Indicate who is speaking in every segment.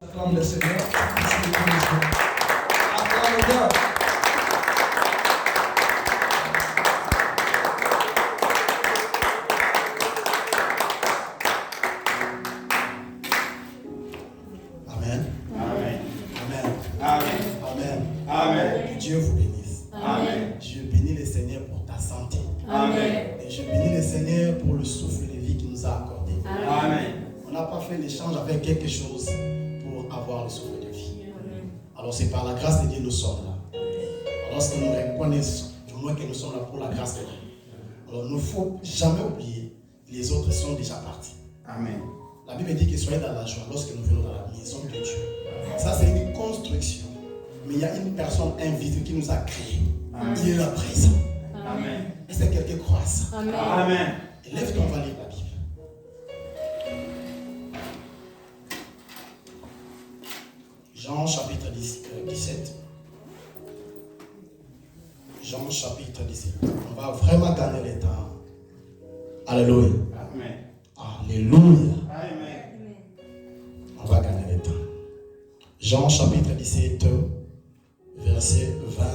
Speaker 1: Acclame le Seigneur. Acclame-le. Amen.
Speaker 2: Amen.
Speaker 1: Amen.
Speaker 2: Amen.
Speaker 1: Amen.
Speaker 2: Amen.
Speaker 1: Que Dieu vous bénisse.
Speaker 2: Amen.
Speaker 1: Je bénis le Seigneur pour ta santé.
Speaker 2: Amen.
Speaker 1: Et je bénis le Seigneur pour le souffle de vie qu'il nous a accordé.
Speaker 2: Amen.
Speaker 1: On n'a pas fait l'échange avec quelque chose pour avoir le souffle de vie. Alors c'est par la grâce de Dieu que nous sommes là. Lorsque nous reconnaissons du moins que nous sommes là pour la grâce de Dieu. Alors il ne faut jamais oublier, les autres sont déjà partis.
Speaker 2: Amen.
Speaker 1: La Bible dit que soyez dans la joie lorsque nous venons dans la maison de Dieu. Ça c'est une construction. Mais il y a une personne invisible qui nous a créés. Il est là présent.
Speaker 2: Amen.
Speaker 1: Est-ce que quelqu'un croit ça?
Speaker 3: Amen.
Speaker 2: Amen.
Speaker 1: Et lève-toi, on va lire la Bible. Jean chapitre 17. Jean chapitre 17. On va vraiment gagner le temps. Alléluia.
Speaker 2: Amen.
Speaker 1: Alléluia.
Speaker 2: Amen.
Speaker 1: On va gagner le temps. Jean chapitre 17, verset 20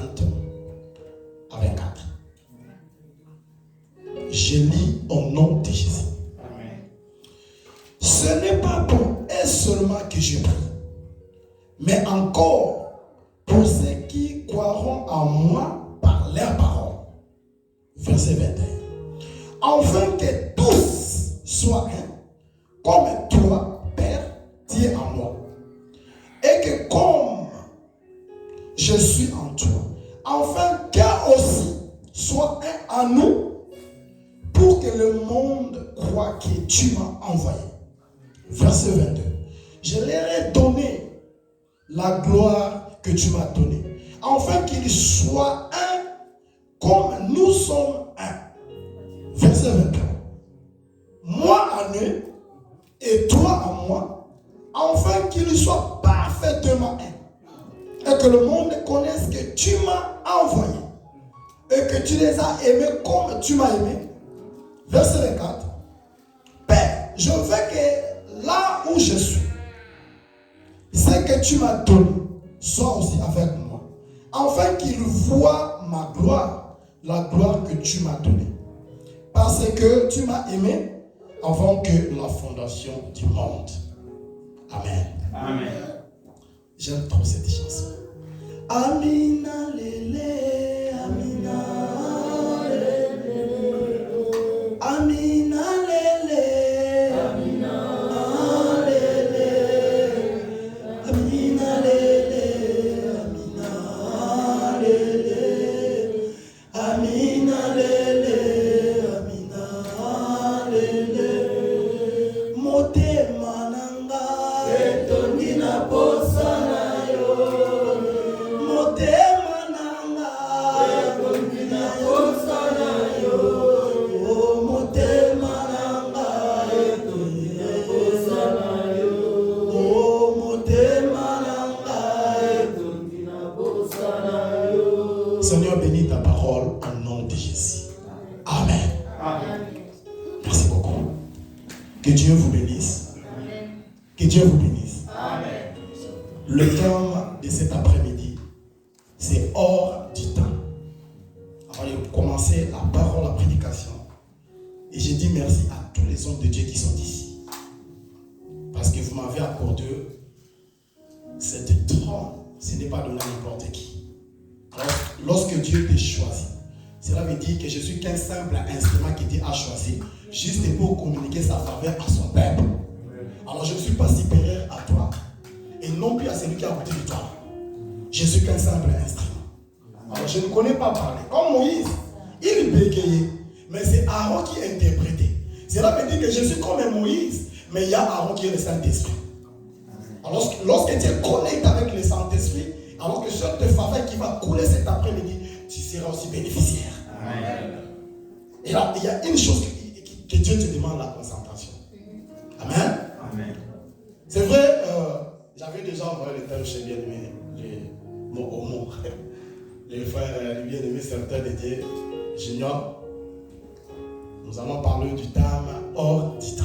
Speaker 1: à 24. Je lis au nom de Jésus.
Speaker 2: Amen.
Speaker 1: Ce n'est pas pour eux seulement que je prie, mais encore pour ceux qui croiront en moi par leur parole. Verset 21. Afin que tous soient un, comme toi, Père, tu es en moi. Et que comme je suis en toi, afin qu'eux aussi soient un en nous, pour que le monde croit que tu m'as envoyé. Verset 22. Je leur ai donné la gloire que tu m'as donnée, afin qu'ils soient un comme nous sommes un. Verset 23. Moi en eux et toi en moi, afin qu'ils soient parfaitement un, et que le monde connaisse que tu m'as envoyé et que tu les as aimés comme tu m'as aimé. Verset 24. Père, je veux que là où je suis, ce que tu m'as donné soit aussi avec moi, afin qu'ils voient ma gloire, la gloire que tu m'as donnée. Parce que tu m'as aimé avant que la fondation du monde. Amen.
Speaker 2: Amen.
Speaker 1: J'aime trop cette chanson. Amina lele, Amina lele, Amina lele, Amina lele, Amina lele, Amina lele, Amina lele, Amina lele, motema nanga etongi na posa na yo, motema nanga etongi na posa na yo, oh motema nanga etongi na posa na yo, oh motema nanga etongi na posa na yo. Seigneur, bénis ta parole au nom de Jésus. Amen.
Speaker 2: Amen.
Speaker 1: Merci beaucoup. Que Dieu vous bénisse. Que Dieu vous bénisse.
Speaker 2: Amen.
Speaker 1: Le thème de cet après-midi, c'est hors du temps. Avant de commencer la parole, la prédication, et je dis merci à tous les hommes de Dieu qui sont ici. Parce que vous m'avez accordé cette trône. Ce n'est pas donné à n'importe qui. Alors, lorsque Dieu te choisit, cela veut dire que je suis qu'un simple instrument qui Dieu a choisi, juste pour communiquer sa faveur à son peuple. Alors je ne suis pas supérieur à toi, et non plus à celui qui a goûté de toi. Je suis qu'un simple instrument. Alors je ne connais pas parler. Comme Moïse, il bégayait, mais c'est Aaron qui interprétait. Cela veut dire que je suis comme un Moïse, mais il y a Aaron qui est le Saint-Esprit. Alors lorsque tu es connecté avec le Saint-Esprit, alors que cette faveur qui va couler cet après-midi, tu seras aussi bénéficiaire.
Speaker 2: Amen.
Speaker 1: Et là, il y a une chose que Dieu te demande, la concentration. Amen.
Speaker 2: Amen.
Speaker 1: C'est vrai, j'avais déjà envoyé le thème chez bien-aimé, mon homo. Les frères, les bien-aimés serviteurs de Dieu, Junior. Nous allons parler du thème hors du temps.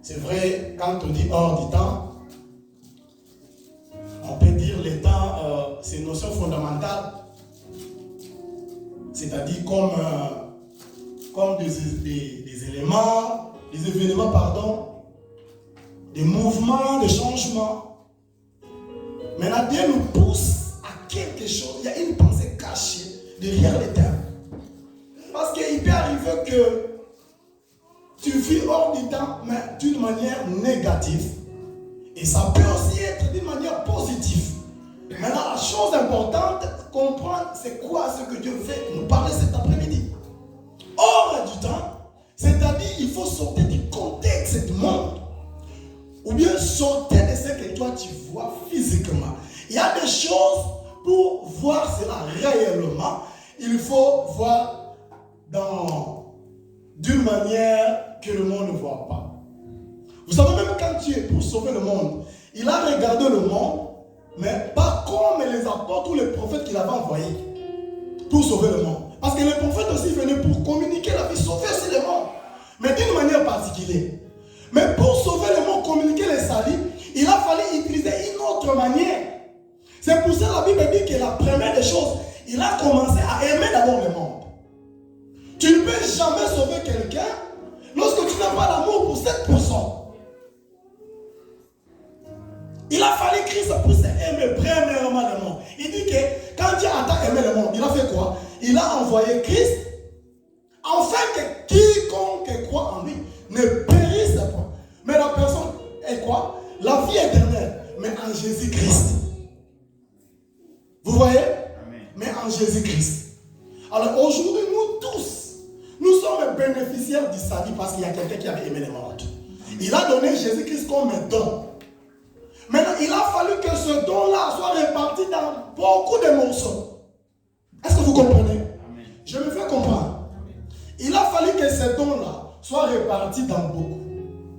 Speaker 1: C'est vrai, quand on dit hors du temps, ces notions fondamentales, c'est-à-dire comme des éléments, des événements, pardon, des mouvements, des changements. Maintenant, Dieu nous pousse à quelque chose. Il y a une pensée cachée derrière les termes. Parce qu'il peut arriver que tu vis hors du temps, mais d'une manière négative. Et ça peut aussi être d'une manière positive. Maintenant, la chose importante, comprendre, c'est quoi ce que Dieu veut nous parler cet après-midi. Hors du temps, c'est-à-dire il faut sortir du contexte du monde. Ou bien sortir de ce que toi tu vois physiquement. Il y a des choses, pour voir cela réellement, il faut voir d'une manière que le monde ne voit pas. Vous savez, même quand Dieu, pour sauver le monde, il a regardé le monde, mais pas comme les apôtres ou les prophètes qu'il avait envoyés pour sauver le monde. Parce que les prophètes aussi venaient pour communiquer la vie, sauver aussi le monde, mais d'une manière particulière. Mais pour sauver le monde, communiquer les saluts, il a fallu utiliser une autre manière. C'est pour ça que la Bible dit que la première des choses, il a commencé à aimer d'abord le monde. Tu ne peux jamais sauver quelqu'un lorsque tu n'as pas l'amour pour cette personne. Il a fallu que Christ puisse aimer premièrement le monde. Il dit que quand Dieu a tant aimé le monde, il a fait quoi? Il a envoyé Christ afin que quiconque croit en lui ne périsse pas. Mais la personne est quoi? La vie éternelle, mais en Jésus-Christ. Vous voyez?
Speaker 2: Amen.
Speaker 1: Mais en Jésus-Christ. Alors aujourd'hui, nous tous, nous sommes bénéficiaires du salut parce qu'il y a quelqu'un qui avait aimé le monde. Il a donné Jésus-Christ comme un don. Maintenant, il a fallu que ce don-là soit réparti dans beaucoup de morceaux. Est-ce que vous comprenez?
Speaker 2: Amen.
Speaker 1: Je me fais comprendre. Il a fallu que ce don-là soit réparti dans beaucoup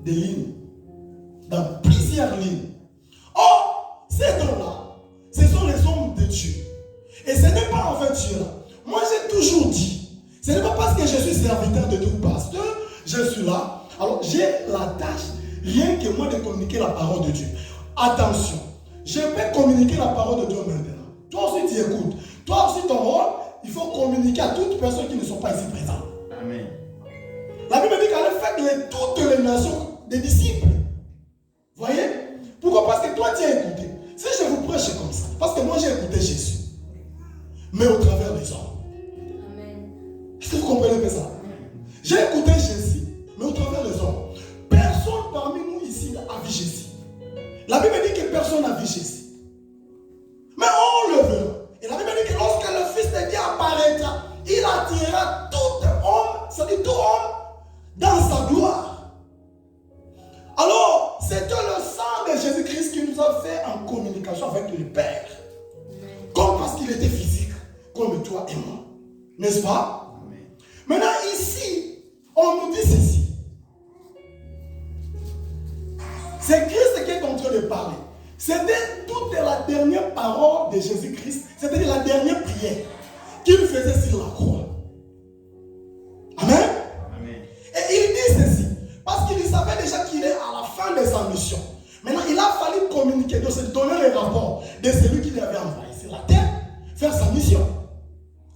Speaker 1: de lignes. Dans plusieurs lignes. Or, ces dons-là, ce sont les hommes de Dieu. Et ce n'est pas en fait Dieu-là. Moi, j'ai toujours dit, ce n'est pas parce que je suis serviteur de Dieu ou pasteur, je suis là. Alors, j'ai la tâche, rien que moi, de communiquer la parole de Dieu. Attention, je peux communiquer la parole de Dieu maintenant. Toi aussi, tu écoutes. Toi aussi, ton rôle, il faut communiquer à toutes les personnes qui ne sont pas ici présentes.
Speaker 2: Amen.
Speaker 1: La Bible dit qu'elle a fait toutes les nations des disciples. Voyez? Pourquoi? Parce que toi, tu as écouté. Si je vous prêche comme ça, parce que moi, j'ai écouté Jésus. Mais au travers des hommes.
Speaker 2: Amen.
Speaker 1: Est-ce que vous comprenez ça? J'ai écouté Jésus, mais au travers des hommes. Personne parmi nous ici a vu Jésus. La Bible dit que personne n'a vu Jésus. Mais on le veut. Et la Bible dit que lorsque le Fils de Dieu apparaîtra, il attirera tout homme, c'est-à-dire tout homme, dans sa gloire. Alors, c'était le sang de Jésus-Christ qui nous a fait en communication avec le Père. Comme parce qu'il était physique, comme toi et moi. N'est-ce pas?
Speaker 2: Amen.
Speaker 1: Maintenant, ici, on nous dit ceci. C'est Christ qui est en train de parler. C'était toute la dernière parole de Jésus-Christ, c'est-à-dire la dernière prière qu'il faisait sur la croix. Amen.
Speaker 2: Amen.
Speaker 1: Et il dit ceci, parce qu'il savait déjà qu'il est à la fin de sa mission. Maintenant, il a fallu communiquer, donc se donner le rapport de celui qui l'avait envoyé sur la terre, faire sa mission.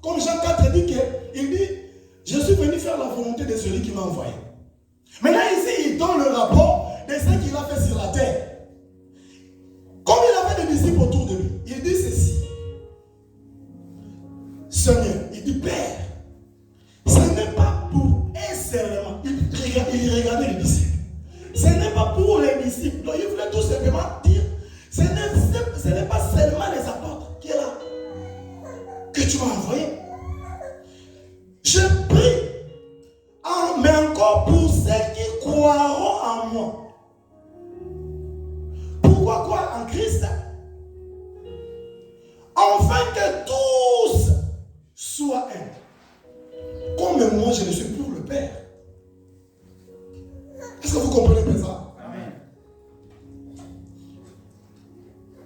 Speaker 1: Comme Jean 4 dit il dit, je suis venu faire la volonté de celui qui m'a envoyé. Maintenant, ici, il donne le rapport de ce qu'il a fait sur la terre. Comme il avait des disciples autour de lui, il dit ceci. Seigneur, il dit Père, ce n'est pas pour un seulement. Il regardait les disciples. Ce n'est pas pour les disciples. Donc il voulait tout simplement dire, ce n'est pas seulement les apôtres qui est là, que tu m'as envoyé. Je prie, mais encore pour ceux qui croiront en moi. Pourquoi croire en Christ? Afin que tous soient un. Comme moi, je le suis pour le Père. Est-ce que vous comprenez ça?
Speaker 2: Amen.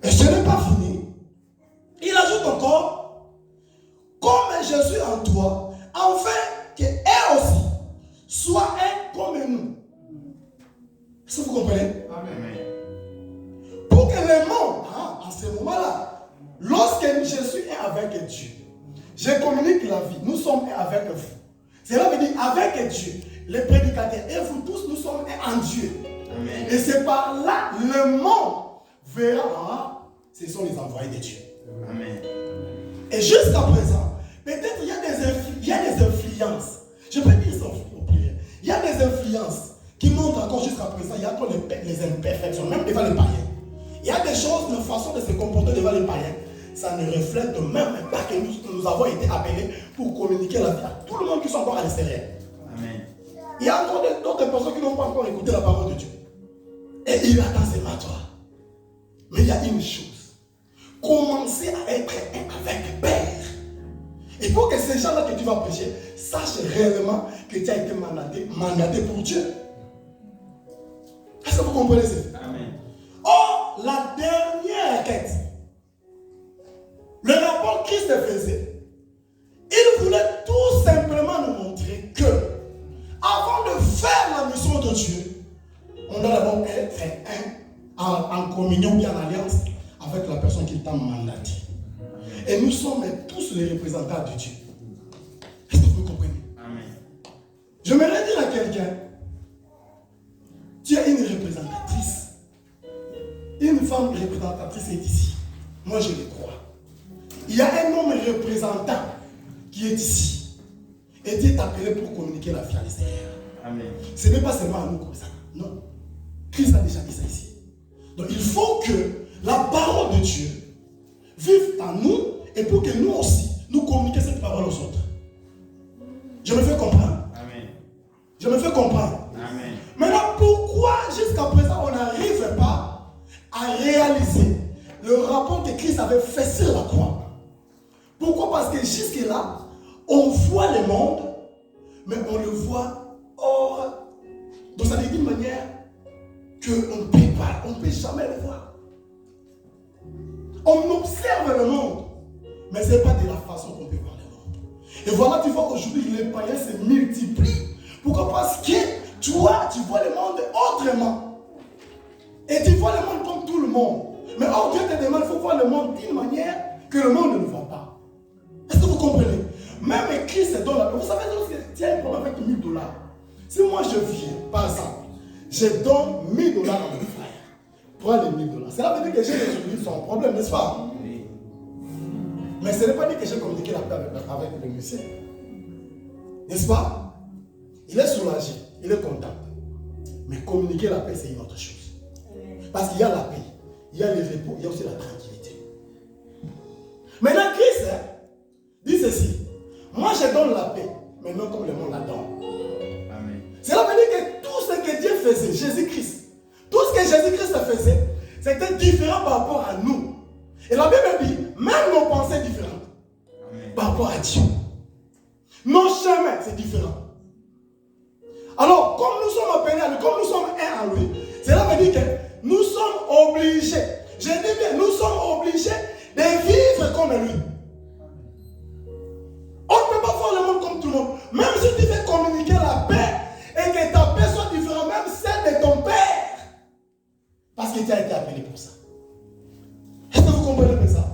Speaker 1: Et ce n'est pas fini. Il ajoute encore, comme je suis en toi, afin qu'eux aussi soient un comme nous. Est-ce que vous comprenez?
Speaker 2: Amen.
Speaker 1: Pour que le monde, à ce moment-là, lorsque avec Dieu. Je communique la vie. Nous sommes avec vous. Cela veut dire avec Dieu. Les prédicateurs et vous tous, nous sommes en Dieu.
Speaker 2: Amen.
Speaker 1: Et c'est par là le monde verra. Ce sont les envoyés de Dieu.
Speaker 2: Amen.
Speaker 1: Et jusqu'à présent, peut-être il y a des influences. Je peux dire ça au prière. Il y a des influences qui montrent encore jusqu'à présent. Il y a encore les imperfections, même devant les païens. Il y a des choses, une façon de se comporter devant les païens. Ça ne reflète même pas que nous avons été appelés pour communiquer la vie à tout le monde qui sont encore à l'extérieur.
Speaker 2: Amen.
Speaker 1: Il y a encore d'autres personnes qui n'ont pas encore écouté la parole de Dieu. Et il attend seulement toi. Mais il y a une chose. Commencez à être un avec Père. Il faut que ces gens-là que tu vas prêcher sachent réellement que tu as été mandaté pour Dieu. Est-ce que vous comprenez ça?
Speaker 2: Amen.
Speaker 1: Or, la dernière quête, le rapport que Christ faisait, il voulait tout simplement nous montrer que, avant de faire la mission de Dieu, on doit d'abord être en communion ou en alliance avec la personne qui t'a mandaté. Et nous sommes tous les représentants de Dieu. Est-ce que vous comprenez?
Speaker 2: Amen.
Speaker 1: Je me dire à quelqu'un, tu es une représentatrice. Une femme représentatrice est ici. Moi, je le crois. Il y a un homme représentant qui est ici. Et Dieu est appelé pour communiquer la vie à l'extérieur.
Speaker 2: Amen.
Speaker 1: Ce n'est pas seulement à nous comme ça. Non. Christ a déjà dit ça ici. Donc, il faut que la parole de Dieu vive en nous et pour que nous aussi, nous communiquions cette parole aux autres. Je me fais comprendre.
Speaker 2: Amen.
Speaker 1: Je me fais comprendre.
Speaker 2: Amen.
Speaker 1: Maintenant, pourquoi jusqu'à présent on n'arrive pas à réaliser le rapport que Christ avait fait sur la croix? Pourquoi? Parce que jusque-là, on voit le monde, mais on le voit hors. Donc ça veut dire d'une manière qu'on ne peut pas, on ne peut jamais le voir. On observe le monde, mais ce n'est pas de la façon qu'on peut voir le monde. Et voilà, tu vois aujourd'hui les païens se multiplient. Pourquoi? Parce que toi, tu vois le monde autrement. Et tu vois le monde comme tout le monde. Mais or, Dieu te demande, il faut voir le monde d'une manière que le monde ne le voit pas. Est-ce que vous comprenez? Même Christ donne la. Vous savez, lorsque tu as un problème avec $1000, si moi je viens, par exemple, je donne $1000 à mon frère, prends les $1000. Cela veut dire que j'ai résolu son problème, n'est-ce pas?
Speaker 2: Oui.
Speaker 1: Mais ce n'est pas dit que j'ai communiqué la paix avec le monsieur. N'est-ce pas? Il est soulagé, il est content. Mais communiquer la paix, c'est une autre chose. Parce qu'il y a la paix, il y a le repos, il y a aussi la tranquillité. Maintenant, Christ dit ceci. Moi, je donne la paix, mais non comme le monde la donne.
Speaker 2: Amen.
Speaker 1: Cela veut dire que tout ce que Dieu faisait, Jésus-Christ, tout ce que Jésus-Christ faisait, c'était différent par rapport à nous. Et la Bible dit, même nos pensées différentes.
Speaker 2: Amen.
Speaker 1: Par rapport à Dieu. Nos chemins, c'est différent. Alors, comme nous sommes appelés à lui, comme nous sommes un en lui, cela veut dire que nous sommes obligés, je dis bien, nous sommes obligés de vivre comme lui. On ne peut pas faire le monde comme tout le monde. Même si tu fais communiquer la paix et que ta paix soit différente, même celle de ton père. Parce que tu as été appelé pour ça. Est-ce que vous comprenez ça?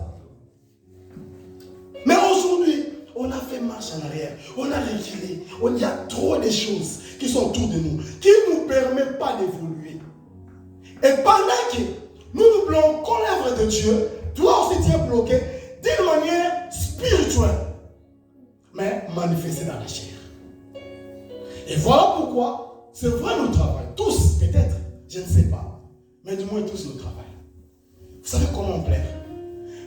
Speaker 1: Mais aujourd'hui, on a fait marche en arrière. On a reculé. Il y a trop de choses qui sont autour de nous, qui ne nous permettent pas d'évoluer. Et pendant que nous bloquons l'œuvre de Dieu, toi aussi tu es bloqué d'une manière spirituelle, mais manifestée dans la chair. Et voilà pourquoi, c'est vrai, nous travaillons. Tous, peut-être, je ne sais pas, mais du moins tous nous travaillons. Vous savez comment on plaît?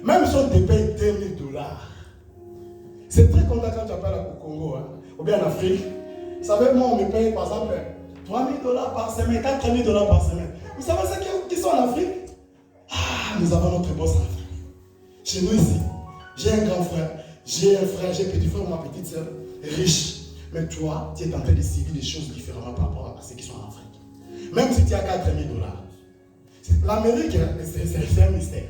Speaker 1: Même si on te paye $2000, c'est très content quand tu appelles au Congo, hein, ou bien en Afrique. Vous savez, moi, on me paye par exemple $3000 par semaine, $4000 par semaine. Vous savez ceux qui sont en Afrique? Ah, nous avons notre boss en Afrique. Chez nous ici, j'ai un grand frère, j'ai un frère, j'ai un petit frère, ma petite soeur, riche. Mais toi, tu es en train de subir des choses différemment par rapport à ceux qui sont en Afrique. Même si tu as $4000. L'Amérique, c'est un mystère.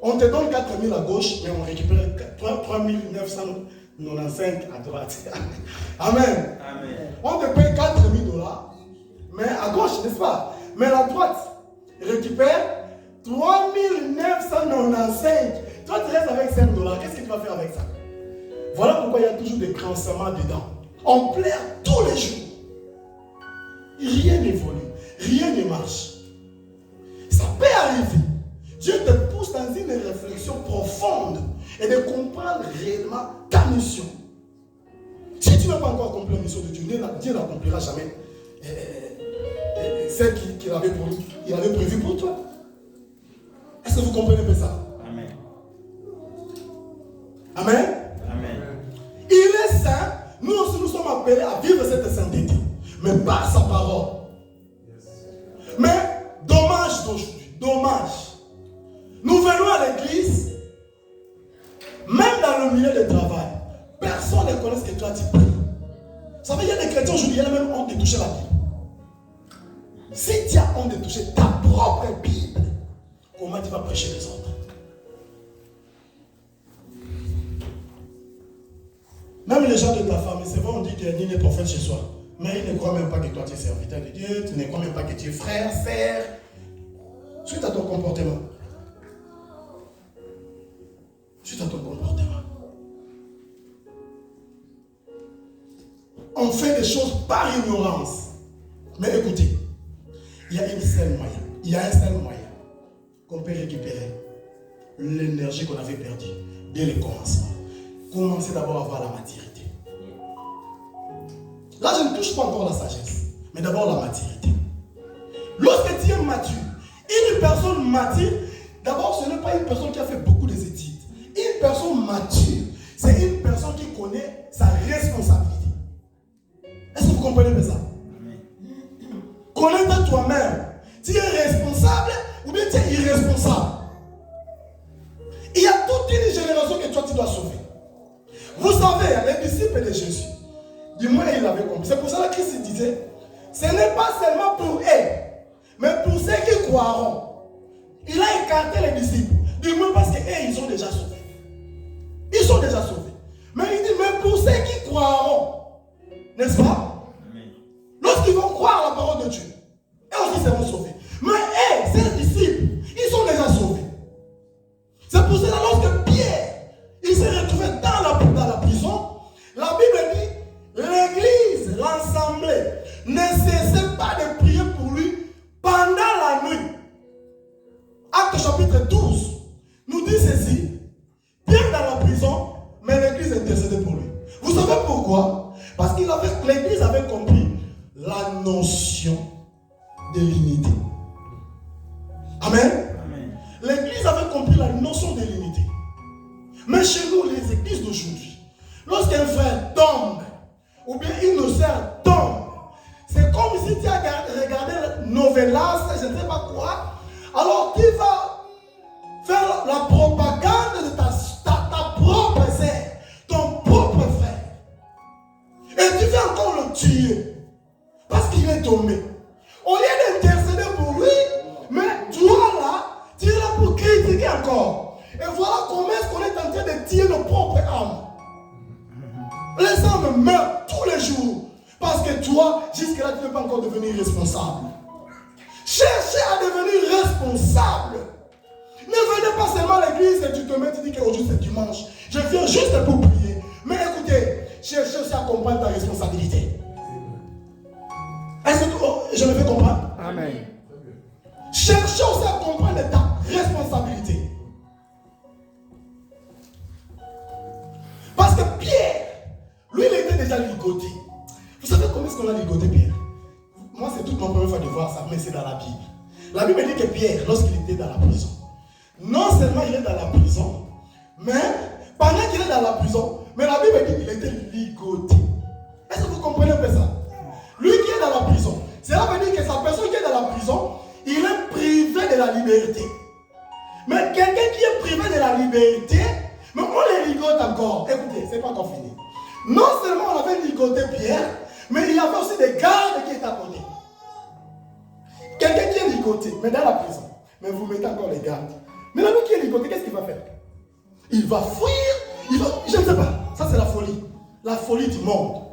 Speaker 1: On te donne 4000 à gauche, mais on récupère 3995 à droite. Amen.
Speaker 2: Amen.
Speaker 1: On te paye $4000, mais à gauche, n'est-ce pas? Mais la droite récupère 3995. Toi, tu restes avec 5 $. Qu'est-ce que tu vas faire avec ça? Voilà pourquoi il y a toujours des crancements dedans. On pleure tous les jours. Rien n'évolue. Rien ne marche. Ça peut arriver. Dieu te pousse dans une réflexion profonde et de comprendre réellement ta mission. Si tu n'as pas encore accompli la mission de Dieu, Dieu n'accomplira jamais celle qu'il avait prévue pour toi. Est-ce que vous comprenez un peu ça?
Speaker 2: Amen.
Speaker 1: Amen.
Speaker 2: Amen.
Speaker 1: Il est saint. Nous aussi, nous sommes appelés à vivre cette sainteté. Mais par sa parole. Mais dommage d'aujourd'hui. Dommage. Nous venons à l'église. Même dans le milieu de travail. Personne ne connaît ce que toi tu pries. Vous savez, il y a des chrétiens aujourd'hui, il y a même honte de toucher la Bible. Si tu as honte de toucher ta propre Bible, comment tu vas prêcher les autres? Même les gens de ta famille, c'est vrai, on dit qu'il y a des prophètes chez soi. Mais ils ne croient même pas que toi tu es serviteur de Dieu, tu ne crois même pas que tu es frère, sœur. Suite à ton comportement. Suite à ton comportement. On fait des choses par ignorance. Mais écoutez, il y a un seul moyen qu'on peut récupérer l'énergie qu'on avait perdue dès le commencement. Commencez d'abord à avoir la maturité. Là, je ne touche pas encore la sagesse, mais d'abord la maturité. Lorsque tu es mature, une personne mature, d'abord, ce n'est pas une personne qui a fait beaucoup d'études. Une personne mature, c'est une personne qui connaît sa responsabilité. Est-ce que vous comprenez ça? Connais-toi toi-même. Tu es responsable ou bien tu es irresponsable. Il y a toute une génération que toi tu dois sauver. Vous savez, les disciples de Jésus, du moins ils l'avaient compris. C'est pour ça que Christ disait, ce n'est pas seulement pour eux, mais pour ceux qui croiront. Il a écarté les disciples, du moins parce qu'eux, ils sont déjà sauvés. Ils sont déjà sauvés. Mais il dit, mais pour ceux qui croiront, n'est-ce pas? Lorsqu'ils vont croire à la parole de Dieu, eux aussi seront sauvés. Mais ces disciples, ils sont déjà sauvés. C'est pour cela, lorsque Pierre, il s'est retrouvé dans la prison, la Bible dit, l'église, l'assemblée, ne cessait pas de prier pour lui pendant la nuit. Acte chapitre 12 nous dit ceci, Pierre dans la prison, mais l'église intercédait pour lui. Vous savez pourquoi? Parce que l'église avait compris la notion de l'unité. Amen.
Speaker 2: Amen.
Speaker 1: L'église avait compris la notion de l'unité. Mais chez nous, les églises d'aujourd'hui, lorsqu'un frère tombe, ou bien une sœur tombe, c'est comme si tu as regardé Novelas, je ne sais pas quoi, alors tu vas faire la propagande de ta propre sœur, ton propre frère. Et tu vas encore le tuer. Parce qu'il est tombé. Au lieu d'intercéder pour lui, mais toi là, tu es là pour critiquer encore. Et voilà comment est-ce qu'on est en train de tuer nos propres âmes. Les âmes meurent tous les jours. Parce que toi, jusque-là, tu n'es pas encore devenu responsable. Cherchez à devenir responsable. Ne venez pas seulement à l'église et tu te mets, tu dis qu'aujourd'hui c'est dimanche. Je viens juste pour prier. Mais écoutez, cherchez aussi à comprendre ta responsabilité. Est-ce que je me fais comprendre?
Speaker 2: Amen.
Speaker 1: Cherchez aussi à comprendre ta responsabilité. Parce que Pierre, lui, il était déjà ligoté. Vous savez comment est-ce qu'on a ligoté Pierre? Moi, c'est toute ma première fois de voir ça, mais c'est dans la Bible. La Bible dit que Pierre, lorsqu'il était dans la prison, non seulement il est dans la prison, mais pendant qu'il est dans la prison, mais la Bible dit qu'il était ligoté. Est-ce que vous comprenez un peu ça? Lui qui est dans la prison, cela veut dire que sa personne qui est dans la prison, il est privé de la liberté. Mais quelqu'un qui est privé de la liberté, mais on les ligote encore. Écoutez, c'est pas encore fini. Non seulement on avait ligoté Pierre, mais il y avait aussi des gardes qui étaient à côté. Quelqu'un qui est ligoté, mais dans la prison, mais vous mettez encore les gardes. Mais l'homme qui est ligoté, qu'est-ce qu'il va faire? Il va fuir, je ne sais pas. Ça c'est la folie. La folie du monde.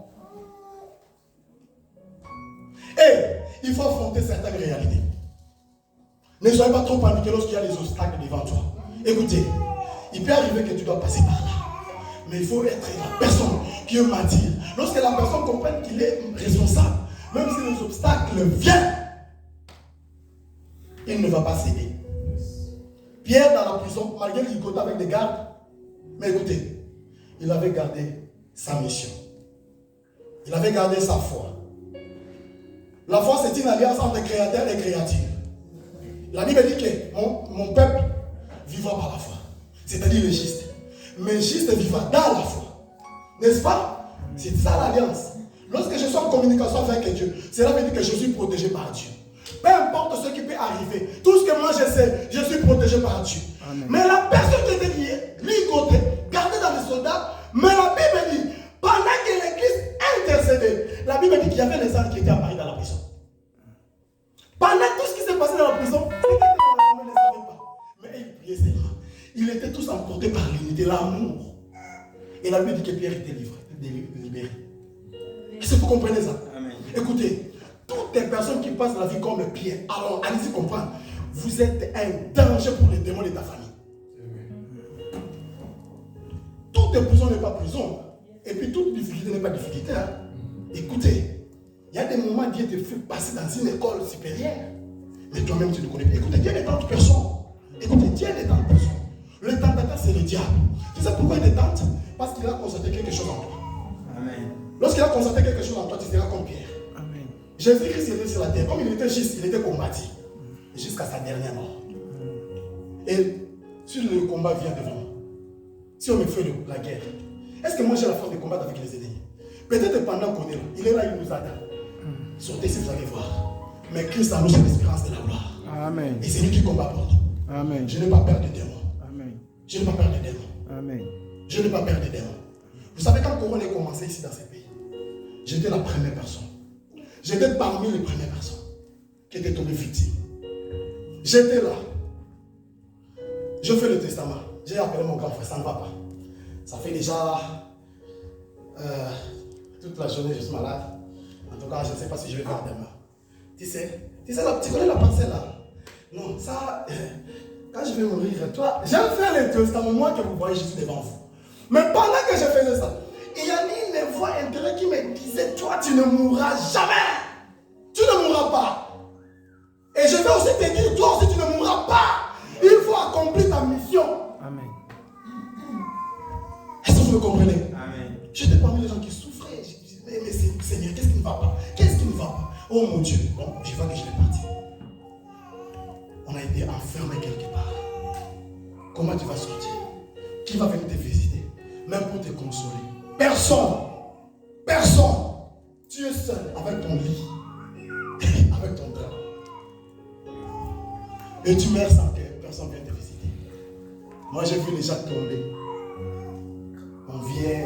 Speaker 1: Et il faut affronter certaines réalités. Ne soyez pas trop paniqués lorsqu'il y a des obstacles devant toi. Écoutez, Il peut arriver que tu dois passer par là. Mais il faut être la personne qui est mature. Lorsque la personne comprenne qu'il est responsable, même si les obstacles viennent, il ne va pas céder. Pierre dans la prison, malgré qu'il côtoie avec des gardes, mais écoutez, il avait gardé sa mission. Il avait gardé sa foi. La foi, c'est une alliance entre créateur et créature. La Bible dit que mon peuple vivra par la foi. C'est-à-dire le juste. Mais juste vivra dans la foi. N'est-ce pas? C'est ça l'alliance. Lorsque je suis en communication avec Dieu, cela veut dire que je suis protégé par Dieu. Peu importe ce qui peut arriver, tout ce que moi je sais, je suis protégé par Dieu. Amen. Mais la personne qui était ligotée, gardée dans les soldats, mais la Bible dit, pendant que l'église intercédait, la Bible dit qu'il y avait les anges qui étaient apparus dans la prison. Pendant tout ce qui s'est passé dans la prison, ceux qui étaient dans la famille ne savaient pas. Mais ils priaient Seigneur. Ils étaient tous emportés par l'unité, l'amour. Et la Bible dit que Pierre était libéré. Est-ce que vous comprenez ça? Amen. Écoutez, toutes les personnes qui passent la vie comme Pierre, alors allez-y comprendre, vous êtes un danger pour les démons de ta famille. Toute prison n'est pas prison. Et puis toute difficulté n'est pas difficulté. Hein. Écoutez, il y a des moments Dieu te fait passer dans une école supérieure. Mais toi-même tu ne connais pas. Écoutez, Dieu n'est tant de personnes. Écoutez, Dieu n'est tant de personnes. Le tentateur c'est le diable. Tu sais pourquoi il te tente? Parce qu'il a constaté quelque chose en toi. Amen. Lorsqu'il a constaté quelque chose en toi, tu seras comme Pierre. Amen. Jésus-Christ était sur la terre. Comme il était juste, il était combattu. Jusqu'à sa dernière mort. Et si le combat vient devant moi, si on me fait la guerre, est-ce que moi j'ai la force de combattre avec les ennemis? Peut-être pendant qu'on est là, il est là, il nous attend. Sortez si vous allez voir. Mais Christ a nous c'est l'espérance de la gloire. Amen. Et c'est lui qui combat pour nous. Amen. Je n'ai pas peur des démons. Amen. Je n'ai pas peur des démons. Amen. Je n'ai pas peur des démons. Vous savez, quand Corona a commencé ici dans ce pays, j'étais la première personne. J'étais parmi les premières personnes qui étaient tombées victimes. J'étais là. Je fais le testament. J'ai appelé mon grand frère, ça ne va pas. Ça fait déjà toute la journée, je suis malade. En tout cas, je ne sais pas si je vais faire demain. Tu connais la pensée là? Non, ça, quand je vais mourir, toi, j'ai fait le testament, moi que vous voyez Jésus devant vous. Mais pendant que je faisais ça, il y a une voix intérieure qui me disait, toi, tu ne mourras jamais. Tu ne mourras pas. Et je vais aussi te dire, toi aussi, tu ne mourras pas. Il faut accomplir ta mission. Amen. Est-ce que vous me comprenez? Amen. J'étais parmi les gens qui souffraient. Je disais, mais Seigneur, qu'est-ce qui ne va pas? Qu'est-ce qui ne va pas? Oh mon Dieu. Bon, je vois que je l'ai parti. On a été enfermé quelque part. Comment tu vas sortir? Qui va venir te visiter? Même pour te consoler. Personne. Personne. Tu es seul avec ton lit. Avec ton drap. Et tu meurs sans que personne vienne te visiter. Moi j'ai vu les gens tomber. On vient,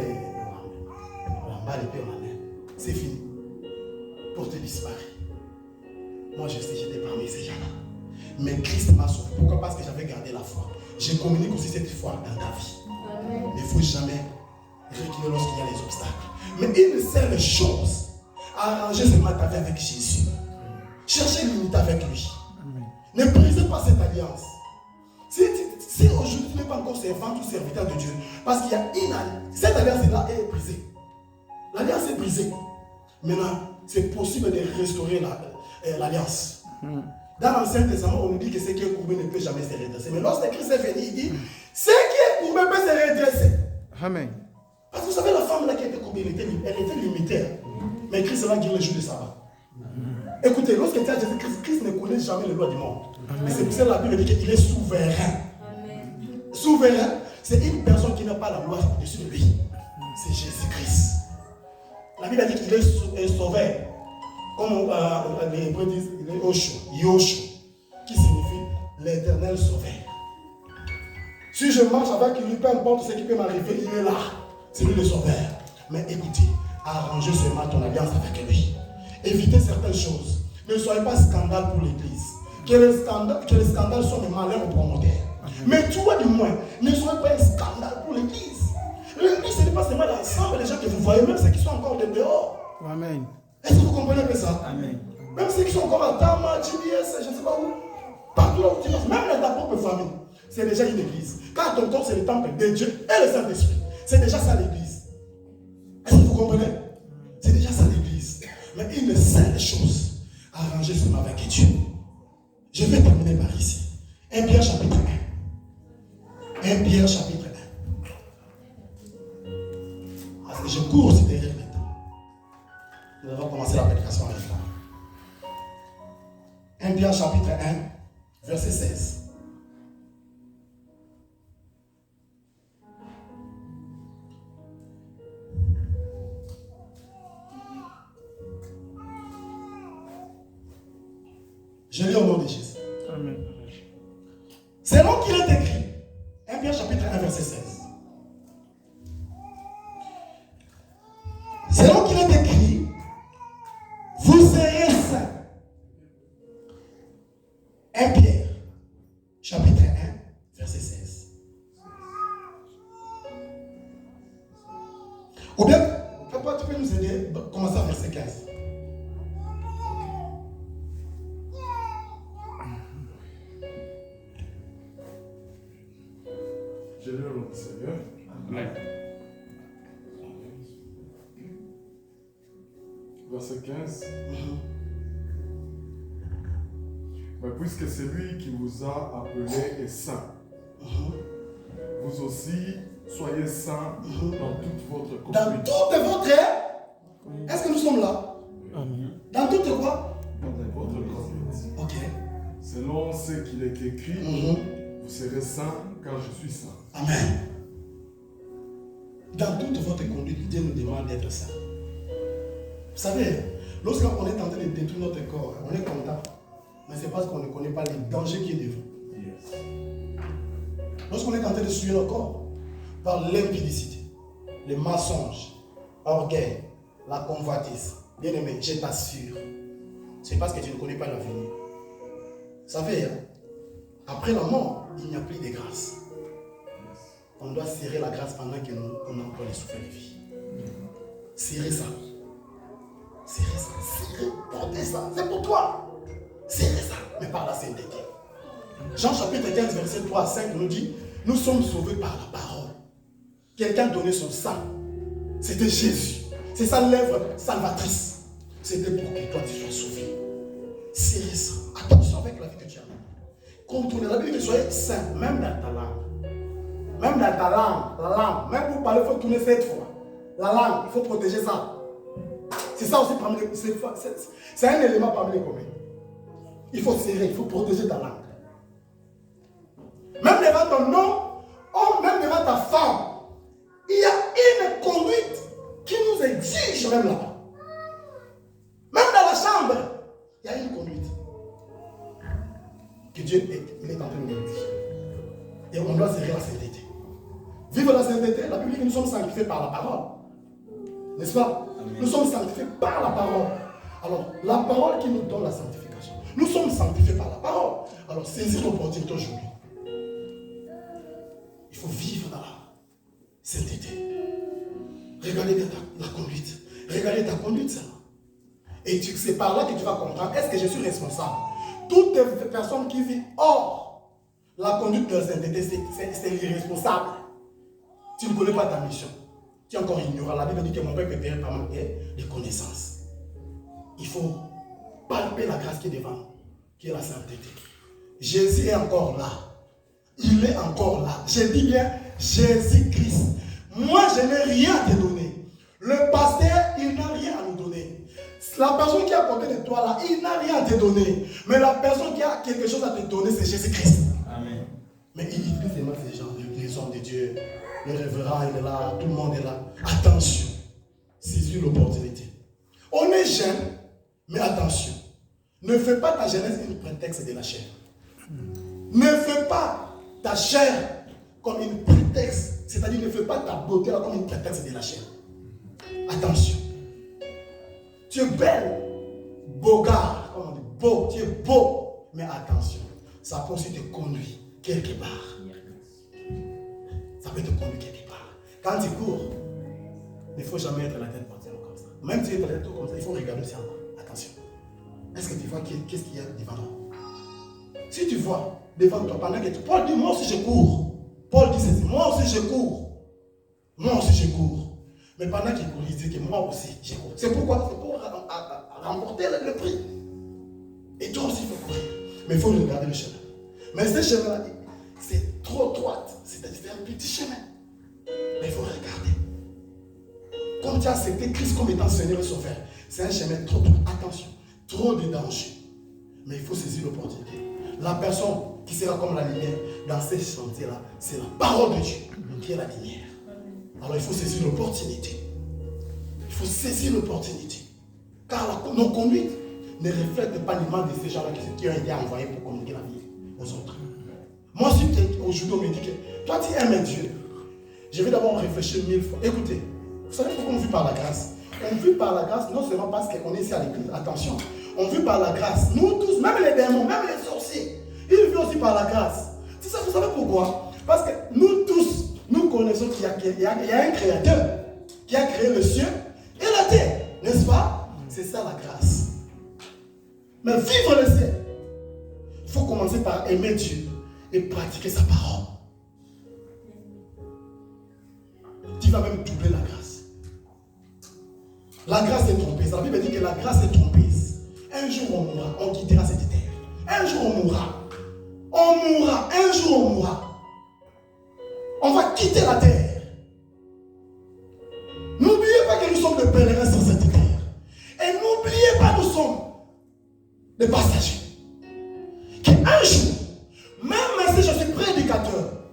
Speaker 1: on emballe l'épée en main. C'est fini. Pour te disparaître. Moi je sais, j'étais parmi ces gens-là. Mais Christ m'a sauvé. Pourquoi? Parce que j'avais gardé la foi. Je communique aussi cette foi dans ta vie. Il ne faut jamais reculer lorsqu'il y a les obstacles. Mais une seule chose, arranger seulement ta vie avec Jésus. Cherchez l'unité avec lui. Ne brisez pas cette alliance. Si aujourd'hui tu n'es pas encore servant ou serviteur de Dieu, parce qu'il y a une alliance, cette alliance-là est brisée. L'alliance est brisée. Maintenant, c'est possible de restaurer l'alliance. Dans l'Ancien Testament, on nous dit que ce qui est courbé ne peut jamais se redresser. Mais lorsque Christ est venu, il dit ce qui est courbé peut se redresser. Amen. Parce que vous savez, la femme là qui était courbée, elle était limitée. Mais Christ va guérir le jour de sabbat. Écoutez, lorsque tu as Jésus-Christ, Christ ne connaît jamais les lois du monde. Mais c'est pour ça que la Bible dit qu'il est souverain. Amen. Souverain, c'est une personne qui n'a pas la loi au-dessus de lui. C'est Jésus-Christ. La Bible dit qu'il est sauveur. Comme les Hébreux disent, il est Yoshua, qui signifie l'éternel sauveur. Si je marche avec lui, peu importe ce qui peut m'arriver, il est là. C'est lui le sauveur. Mais écoutez, arrangez seulement ton alliance avec lui. Évitez certaines choses. Ne soyez pas scandale pour l'église. Que les scandales soient des malheurs aux promoteurs. Mais toi du moins, ne soyez pas un scandale pour l'église. L'église, ce n'est pas seulement l'ensemble des gens que vous voyez, même ceux qui sont encore de dehors. Amen. Est-ce que vous comprenez un peu ça? Amen. Même ceux qui sont encore à Tama, GBS, je ne sais pas où. Partout là où tu passes, même dans ta propre famille. c'est déjà une église. Car ton corps, c'est le temple de Dieu et le Saint-Esprit. C'est déjà ça l'église. Est-ce que vous comprenez? C'est déjà ça l'église. Mais une seule chose à arranger seulement avec Dieu. Je vais terminer par ici. 1 Pierre chapitre 1. 1 Pierre chapitre 1. Parce que je cours aussi derrière le temps. Nous allons commencer la prédication avec ça. 1 Pierre chapitre 1, verset 16. Je lis au nom de Jésus.
Speaker 3: Amen.
Speaker 1: Selon qu'il est écrit, 1 Pierre chapitre 1, verset 16. Selon qu'il est écrit, vous serez saints. 1 Pierre chapitre 1, verset 16. Ou bien, papa, tu peux nous aider, commencer à verset 15.
Speaker 4: Je lis au nom du Seigneur.
Speaker 2: Amen.
Speaker 4: Verset 15. Mais puisque celui qui vous a appelé est saint, vous aussi soyez saints dans toute votre
Speaker 1: Dans
Speaker 4: conduite.
Speaker 1: toute votre... Est-ce que nous sommes là?
Speaker 3: Amen.
Speaker 1: Dans toute quoi?
Speaker 4: Votre conduite.
Speaker 1: Ok.
Speaker 4: Selon ce qu'il est écrit, vous serez saints car je suis saint.
Speaker 1: Amen. Dans toute votre conduite, Dieu nous demande d'être saint. Vous savez, lorsqu'on est en train de détruire notre corps, on est content. Mais c'est parce qu'on ne connaît pas les dangers qui est devant. Lorsqu'on est en train de suivre notre corps, par l'impudicité, le mensonge, l'orgueil, la convoitise, bien aimé, je t'assure, c'est parce que tu ne connais pas l'avenir. Vous savez, après la mort, il n'y a plus de grâce. On doit serrer la grâce pendant qu'on a encore les souffles de vie. Serrer ça. Serrer ça. Serrer. Portez ça. C'est pour toi. Serrer ça. Mais par la sainteté. Jean chapitre 15, verset 3 à 5 nous dit, nous sommes sauvés par la parole. Quelqu'un donnait son sang. C'était Jésus. C'est ça l'œuvre salvatrice. C'était pour que toi tu sois sauvé. Serrer ça. Attention avec la vie que tu as. Contournez la Bible, soyez saint, même dans ta langue. Même dans ta langue, la langue, même pour parler, il faut tourner 7 fois. La langue, il faut protéger ça. C'est ça aussi parmi les... C'est un élément parmi les communs. Il faut serrer, il faut protéger ta langue. Même devant ton homme, ou même devant ta femme, il y a une conduite qui nous exige même là-bas. Même dans la chambre, il y a une conduite. Que Dieu est en train de nous exiger. Et on doit serrer la sainteté. Vivre la sainteté, la Bible dit que nous sommes sanctifiés par la parole. N'est-ce pas? Amen. Nous sommes sanctifiés par la parole. Alors, la parole qui nous donne la sanctification. Nous sommes sanctifiés par la parole. Alors, saisis l'opportunité aujourd'hui. Il faut vivre dans la sainteté. Regardez ta conduite. Regardez ta conduite, ça. Et c'est par là que tu vas comprendre, est-ce que je suis responsable? Toute personne qui vit hors la conduite de la sainteté, c'est irresponsable. Tu ne connais pas ta mission. Tu es encore ignorant. La Bible dit que mon père peut par manque de connaissances. Il faut palper la grâce qui est devant, qui est la sainteté. Jésus est encore là. Il est encore là. Je dis bien Jésus-Christ. Moi, je n'ai rien à te donner. Le pasteur, il n'a rien à nous donner. La personne qui est à côté de toi là, il n'a rien à te donner. Mais la personne qui a quelque chose à te donner, c'est Jésus-Christ.
Speaker 2: Amen.
Speaker 1: Mais il utilise les mains des gens, les hommes de Dieu. Le révérend, il est là, tout le monde est là. Attention, saisis l'opportunité. On est jeune, mais attention. Ne fais pas ta jeunesse une prétexte de la chair. Ne fais pas ta chair comme une prétexte. C'est-à-dire, ne fais pas ta beauté là comme une prétexte de la chair. Attention. Tu es belle, beau gars, comme on dit, beau, tu es beau. Mais attention, ça peut aussi te conduire quelque part. Ça peut te conduire quelque part. Quand tu cours, il ne faut jamais être la tête portée comme ça. Même si tu es la tête comme ça, il faut regarder aussi en bas. Attention. Est-ce que tu vois qu'est-ce qu'il y a devant toi? Si tu vois devant toi, pendant que Paul dit, moi aussi je cours. Paul dit ceci, moi aussi je cours. Moi aussi je cours. Mais pendant qu'il court, il dit que moi aussi je cours. C'est pourquoi? C'est pour remporter le prix. Et toi aussi il faut courir. Mais il faut regarder le chemin. Mais ce chemin-là, c'est trop droit. C'est un petit chemin. Mais il faut regarder. Comme tu as accepté Christ comme étant Seigneur et Sauveur, c'est un chemin trop droit. Attention, trop de dangers. Mais il faut saisir l'opportunité. La personne qui sera comme la lumière dans ces chantiers-là, c'est la parole de Dieu qui est la lumière. Alors il faut saisir l'opportunité. Il faut saisir l'opportunité. Car nos conduites ne reflètent pas l'image de ces gens-là qui ont été envoyés pour communiquer la vie aux autres. Moi, si aujourd'hui on me dit que toi tu aimes Dieu, je vais d'abord réfléchir 1000 fois. Écoutez, vous savez pourquoi on vit par la grâce? On vit par la grâce non seulement parce qu'on est ici à l'église, attention, on vit par la grâce. Nous tous, même les démons, même les sorciers, ils vivent aussi par la grâce. C'est ça, vous savez pourquoi? Parce que nous tous, nous connaissons qu'il y a un créateur qui a créé le ciel et la terre, n'est-ce pas? C'est ça la grâce. Mais vivre le ciel, il faut commencer par aimer Dieu et pratiquer sa parole. Tu vas même doubler la grâce. La grâce est trompeuse. La Bible dit que la grâce est trompeuse. Un jour on mourra, on quittera cette terre. Un jour on mourra. On mourra, un jour on mourra. On va quitter la terre. N'oubliez pas que nous sommes des pèlerins sur cette terre. Et n'oubliez pas que nous sommes des passagers. Qu'un jour, même si je suis prédicateur,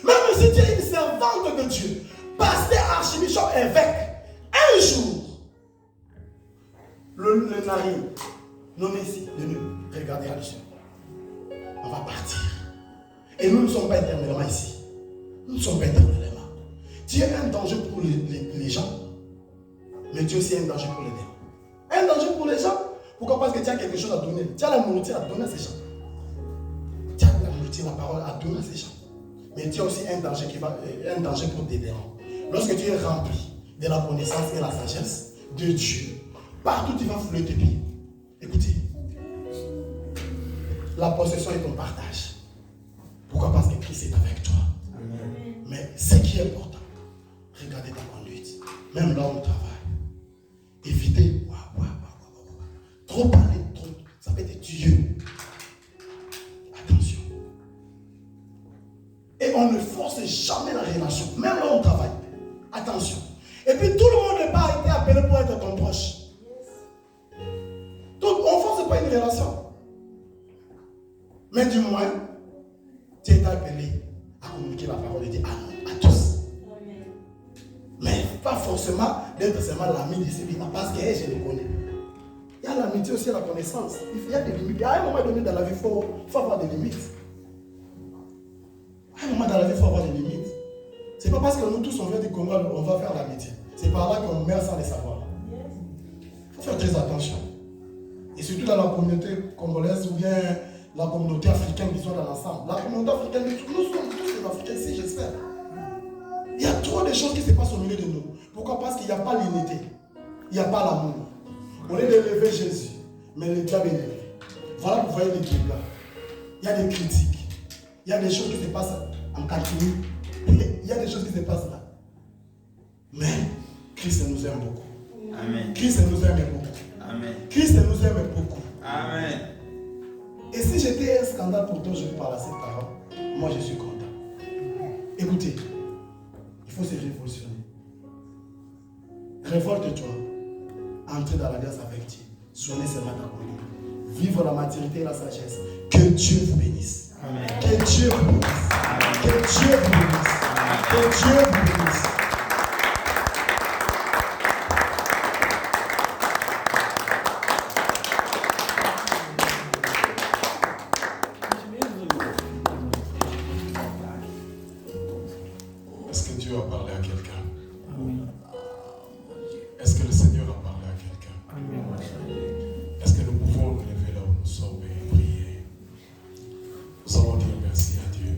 Speaker 1: même si tu es une servante de Dieu, pasteur, archibishop, évêque, un jour, le narine, non ici, de nous, regardez à l'issue. On va partir. Et nous ne sommes pas éternellement ici. Nous ne sommes pas éternellement. Dieu est un danger pour les gens, mais Dieu aussi est un danger pour les démons. Un danger pour les gens. Pourquoi? Parce que tu as quelque chose à donner. Tu as la nourriture à donner à ces gens. Tu as la nourriture, la parole à donner à ces gens. Mais tu as aussi un danger pour tes démons. Lorsque tu es rempli de la connaissance et la sagesse de Dieu, partout tu vas fouler tes pieds. Écoutez, la possession est ton partage. Pourquoi? Parce que Christ est avec toi. Amen. Mais ce qui est important, regardez ta conduite. Même là où on travaille. Évitez. Trop parler, trop. Ça peut être Dieu. Attention. Et on ne force jamais la relation. Même là où on travaille. Attention. Et puis tout le monde n'est pas été appelé pour être ton proche. Donc on ne force pas une relation. Mais du moins, tu es appelé à communiquer la parole de Dieu à tous. Mais pas forcément d'être seulement l'ami de celui-là, parce que je le connais. Il y a l'amitié aussi, la connaissance. Il y a des limites. À un moment donné dans la vie, il faut avoir des limites. À un moment dans la vie, il faut avoir des limites. Ce n'est pas parce que nous tous on vient du Congo, on va faire l'amitié. C'est par là qu'on meurt sans le savoir. Il faut faire très attention. Et surtout dans la communauté congolaise ou bien la communauté africaine qui sont dans l'ensemble. La communauté africaine, nous sommes tous des Africains ici, j'espère. Il y a trop de choses qui se passent au milieu de nous. Pourquoi? Parce qu'il n'y a pas l'unité. Il n'y a pas l'amour. On est d'élever Jésus, mais le diable est élevé. Voilà, vous voyez les dégâts. Il y a des critiques. Il y a des choses qui se passent en Catimini. Il y a des choses qui se passent là. Mais Christ nous aime beaucoup.
Speaker 2: Amen.
Speaker 1: Christ nous aime beaucoup.
Speaker 2: Amen.
Speaker 1: Christ nous aime beaucoup.
Speaker 2: Amen.
Speaker 1: Et si j'étais un scandale pour toi, je vais parler à cette parole. Moi, je suis content. Écoutez, il faut se révolutionner. Révolte-toi. Entrer dans la grâce avec Dieu. Soignez seulement ta conduite. Vivre la maturité et la sagesse. Que Dieu vous bénisse.
Speaker 2: Amen.
Speaker 1: Que Dieu vous bénisse. Que Dieu vous bénisse. Que Dieu vous bénisse.
Speaker 3: Est-ce que Dieu a parlé à quelqu'un? Est-ce que le Seigneur a parlé à quelqu'un? Est-ce que nous pouvons nous lever là où nous sommes et prier? Nous allons dire merci à Dieu.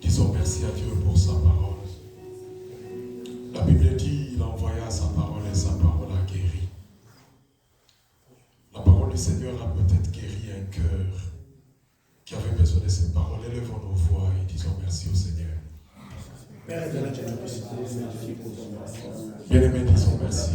Speaker 3: Disons merci à Dieu pour sa parole. La Bible dit il envoya sa parole et sa parole a guéri. La parole du Seigneur l'explication de ces paroles, élevons nos voix et disons merci au Seigneur.
Speaker 1: Père éternel, tu as la possibilité de magnifier pour ton nom.
Speaker 3: Bien-aimés, disons merci.